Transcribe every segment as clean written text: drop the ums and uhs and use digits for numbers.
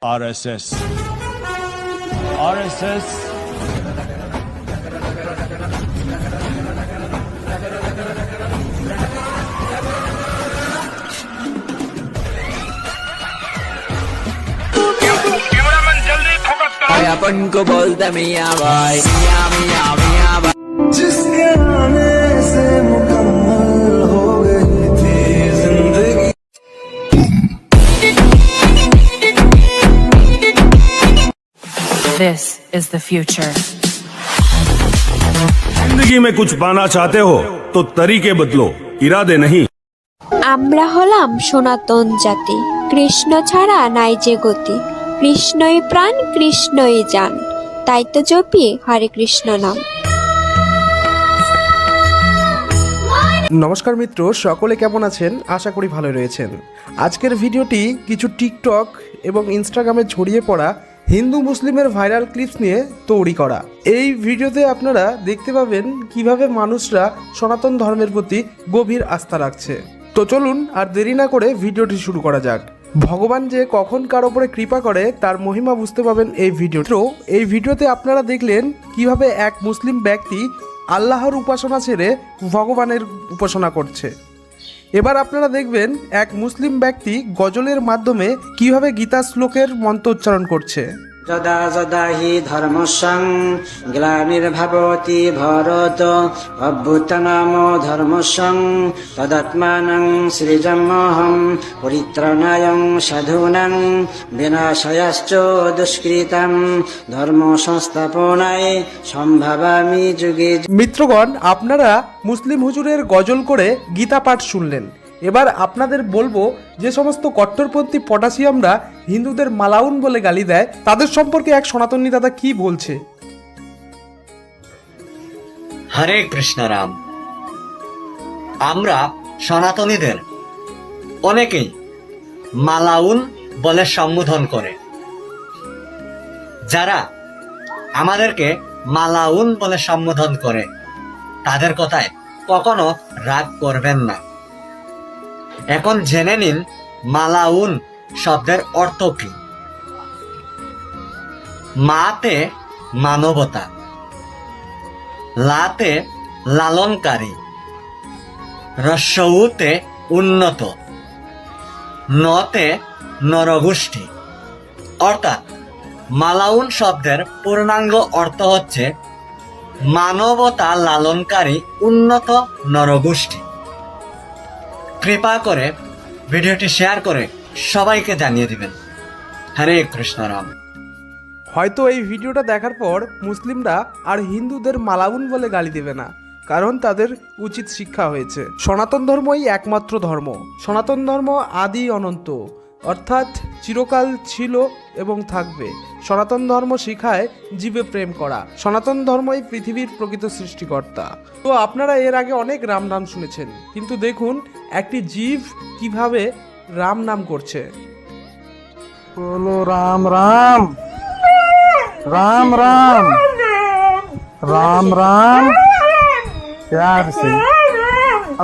RSS. RSS. अपन को बोलता मियां भाई मियां मियां मियां भाई जिसके आने से मुकम्मल हो गई थी जिंदगी। This is the future. जिंदगी में कुछ पाना चाहते हो तो तरीके बदलो, इरादे नहीं। আমরা হলাম সনাতন জাতি, কৃষ্ণ ছাড়া নাই যে গতি, কৃষ্ণই প্রাণ কৃষ্ণই জান, তাই তো জপি হরে কৃষ্ণ নাম। নমস্কার মিত্র, সকলে কেমন আছেন? আশা করি ভালো রয়েছেন। আজকের ভিডিওটি কিছু টিকটক এবং ইনস্টাগ্রামে ছড়িয়ে পড়া হিন্দু মুসলিমের ভাইরাল ক্লিপস নিয়ে তৈরি করা। এই ভিডিওতে আপনারা দেখতে পাবেন কিভাবে মানুষরা সনাতন ধর্মের প্রতি গভীর আস্থা রাখছে। তো চলুন আর দেরি না করে ভিডিওটি শুরু করা যাক। ভগবান যে কখন কার ওপরে কৃপা করে তার মহিমা বুঝতে পাবেন এই ভিডিওতে আপনারা দেখলেন কিভাবে এক মুসলিম ব্যক্তি আল্লাহর উপাসনা ছেড়ে ভগবানের উপাসনা করছে। এবার আপনারা দেখবেন এক মুসলিম ব্যক্তি গজলের মাধ্যমে কিভাবে গীতা শ্লোকের মন্ত্র উচ্চারণ করছে। যদা যদা হি ধর্মস্যং গ্লানির্ভবতি ভারত অভ্যুত্থানাম ধর্মস্যং তদাত্মানং সৃজমহং পরিত্রাণায়ং সাধূনাং বিনাশায়াশ্চ দুষ্কৃতাম ধর্ম সংস্থাপনায় সম্ভাবামি যুগে। মিত্রগণ, আপনারা মুসলিম হুজুরের গজল করে গীতা পাঠ শুনলেন। এবার আপনাদের বলবো, যে সমস্ত কট্টরপন্থী পটাশিয়ামরা হিন্দুদের মালাউন বলে গালি দেয় তাদের সম্পর্কে এক সনাতনী দাদা কি বলছে। হরে কৃষ্ণ রাম। আমরা সনাতনীদের অনেকেই মালাউন বলে সম্বোধন করে। যারা আমাদেরকে মালাউন বলে সম্বোধন করে তাদের কথায় কখনো রাগ করবেন না। এখন জেনে নিন মালাউন শব্দের অর্থ কি। মাতে মানবতা, লাতে লালনকারী, রস্যউতে উন্নত, নতে নরগোষ্ঠী। অর্থাৎ মালাউন শব্দের পূর্ণাঙ্গ অর্থ হচ্ছে মানবতা লালনকারী উন্নত নরগোষ্ঠী। কৃপা করে ভিডিওটি শেয়ার করে সবাইকে জানিয়ে দিবেন। হরে কৃষ্ণ রাম। হয়তো এই ভিডিওটা দেখার পর মুসলিমরা আর হিন্দুদের মালাউন বলে গালি দেবে না, কারণ তাদের উচিত শিক্ষা হয়েছে। সনাতন ধর্মই একমাত্র ধর্ম। সনাতন ধর্ম আদি অনন্ত, অর্থাৎ চিরকাল ছিল এবং থাকবে। সনাতন ধর্ম শিখায় জীবে প্রেম করা। সনাতন ধর্মই পৃথিবীর প্রকৃত সৃষ্টিকর্তা। তো আপনারা এর আগে অনেক রাম নাম শুনেছেন, কিন্তু দেখুন একটি জীব কিভাবে রাম নাম করছে। बोलो राम राम राम राम राम राम प्यार से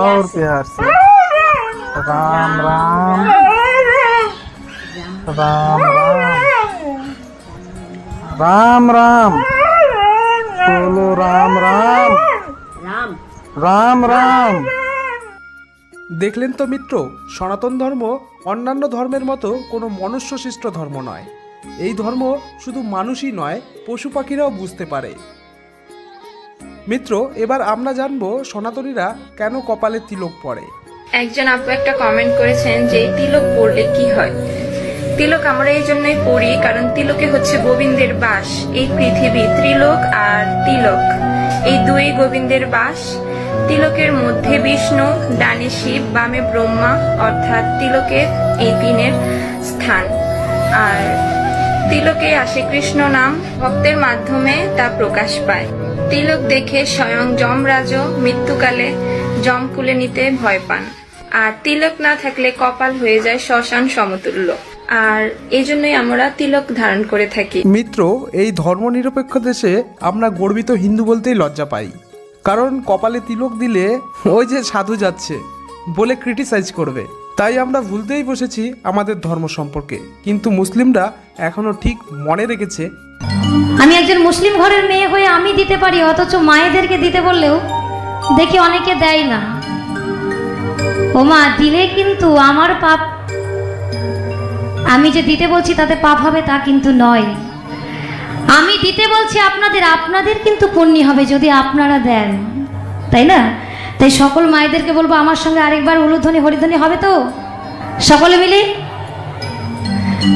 और प्यार से राम राम राम राम राम राम बोलो राम राम राम राम। দেখলেন তো মিত্র, সনাতন ধর্ম অন্যান্য ধর্মের মতো কোনো মনুষ্যসৃষ্ট ধর্ম নয়। এই ধর্ম শুধু মানুষই নয়, পশু পাখিরাও বুঝতে পারে। মিত্র, এবার আমরা জানবো সনাতনীরা কেন কপালে তিলক পরে। একজন আপু একটা কমেন্ট করেছেন যে তিলক পড়লে কি হয়। তিলক আমরা এই জন্যই পড়ি কারণ তিলকে হচ্ছে গোবিন্দের বাস। এই পৃথিবী ত্রিলোক আর তিলক এই দুই গোবিন্দের বাস। তিলকের মধ্যে বিষ্ণু, ডানে শিব, বামে ব্রহ্মা, অর্থাৎ তিলকের এই তিনের স্থান। আর তিলকে আসে কৃষ্ণ নাম, ভক্তের মাধ্যমে তা প্রকাশ পায়। তিলক দেখে স্বয়ং যমরাজও মৃত্যুকালে যম কুলে নিতে ভয় পান। আর তিলক না থাকলে কপাল হয়ে যায় শ্মশান সমতুল্য। আর এই জন্যই আমরা তিলক ধারণ করে থাকি। মিত্র, এই ধর্মনিরপেক্ষ দেশে আমরা গর্বিত হিন্দু বলতেই লজ্জা পাই, কারণ কপালে তিলক দিলে ওই যে সাধু যাচ্ছে বলে ক্রিটিসাইজ করবে। তাই আমরা ভুলতেই বসেছি আমাদের ধর্ম সম্পর্কে, কিন্তু মুসলিমরা এখনো ঠিক মনে রেখেছে আমি একজন মুসলিম ঘরের মেয়ে হয়ে আমি দিতে পারি, অথচ মায়েদেরকে দিতে বললেও দেখি অনেকে দেয় না। ও মা, দিলে কিন্তু আমার পাপ, আমি যে দিতে বলছি তাতে পাপ হবে তা কিন্তু নয়। আমি দিতে বলছি আপনাদের কিন্তু পুণ্য হবে যদি আপনারা দেন, তাই না? তাই সকল মায়েদেরকে বলবো আমার সঙ্গে আরেকবার উলুধ্বনি হরিধ্বনি হবে তো, সকলে মিলে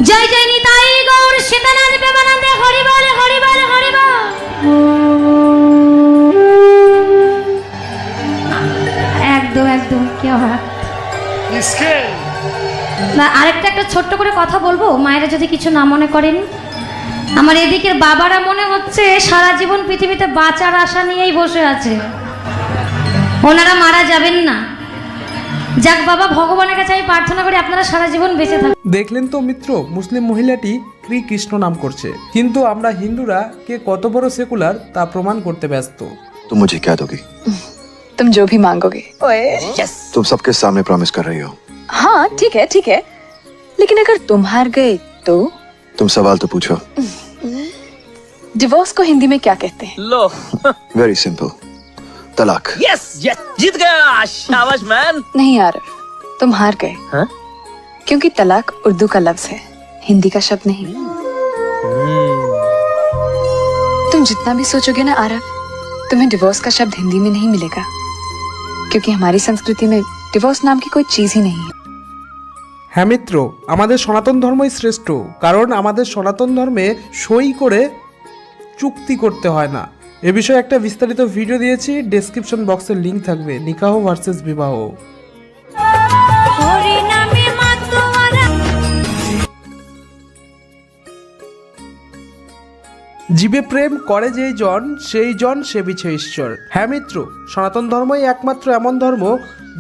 জয় জয় নিতাই গৌর সীতানাথ প্রেমানন্দে হরি বল হরি বল হরি বল। একদম একদম কি হয় না। আরেকটা একটা ছোট্ট করে কথা বলবো, মায়েরা যদি কিছু না মনে করেন। আমার এদিকের বাবারা মনে হচ্ছে সারা জীবন পৃথিবীতে বাঁচার আশা নিয়েই বসে আছে, ওনারা মারা যাবেন না। যাক বাবা, ভগবানের কাছে আমি প্রার্থনা করি আপনারা সারা জীবন বেঁচে থাকুন। দেখলেন তো মিত্র, মুসলিম মহিলাটি কৃষ্ণ নাম করছে, কিন্তু আমরা হিন্দুরা কে কত বড় সেকুলার তা প্রমাণ করতে ব্যস্ত। तुम मुझे क्या दोगी? तुम जो भी मांगोगे। तुम सबके सामने प्रॉमिस कर रही हो। हाँ ठीक है, लेकिन अगर तुम हार गए तो? तुम सवाल तो पूछो। डिवोर्स को हिंदी में क्या कहते हैं? लो वेरी सिंपल, तलाक। यस यस, जीत गया, शाबाश मैन। नहीं यार, तुम हार गए। हाँ? क्योंकि तलाक उर्दू का लफ्ज है, हिंदी का शब्द नहीं। तुम जितना भी सोचोगे ना आरव, तुम्हें डिवोर्स का शब्द हिंदी में नहीं मिलेगा, क्योंकि हमारी संस्कृति में डिवोर्स नाम की कोई चीज ही नहीं है। হ্যাঁ মিত্র, আমাদের সনাতন ধর্মই শ্রেষ্ঠ, কারণ আমাদের সনাতন ধর্মে সই করে চুক্তি করতে হয় না। এ বিষয়ে একটা বিস্তারিত ভিডিও দিয়েছি, ডেসক্রিপশন বক্সের লিংক থাকবে। নিকাহ ভার্সেস বিবাহ। জীবে প্রেম করে যেই জন, সেই জন সেবিছে ঈশ্বর। হ্যাঁ মিত্র, সনাতন ধর্মই একমাত্র এমন ধর্ম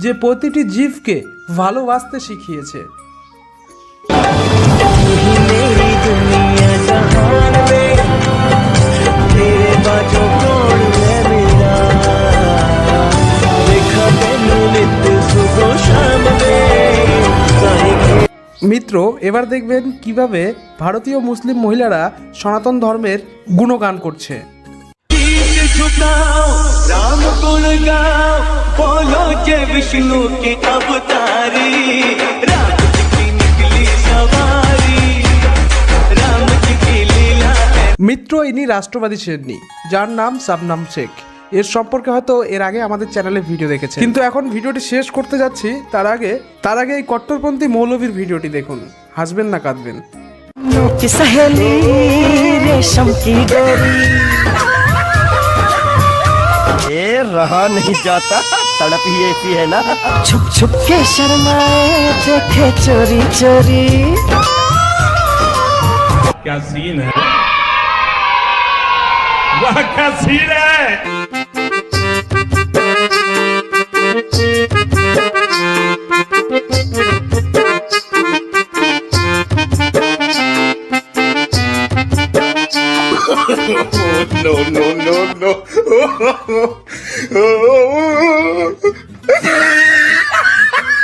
যে প্রতিটি জীবকে ভালোবাসতে শিখিয়েছে। মিত্র, এবার দেখবেন কিভাবে ভারতীয় মুসলিম মহিলারা সনাতন ধর্মের গুণগান করছে। राम गुण गाओ, बोलो जय विष्णु के अवतारी, राम जी की निकली सवारी, राम जी की लीला। মিত্র, ইনি রাষ্ট্রবাদী শেরনি যার নাম শাবনাম শেখ। এর সম্পর্কে হয়তো এর আগে আমাদের চ্যানেলে ভিডিও দেখেছেন, কিন্তু এখন ভিডিওটি শেষ করতে যাচ্ছি তার আগে এই কট্টরপন্থী মৌলবীর ভিডিওটি দেখুন, হাসবেন না কাঁদবেন। सहेली रेशम की डोरी, ये रहा नहीं जाता, तड़प ही ऐसी है ना। छुप छुप के शर्माए देखे चोरी चोरी। क्या सीन है, वाह क्या सीन है। no no no no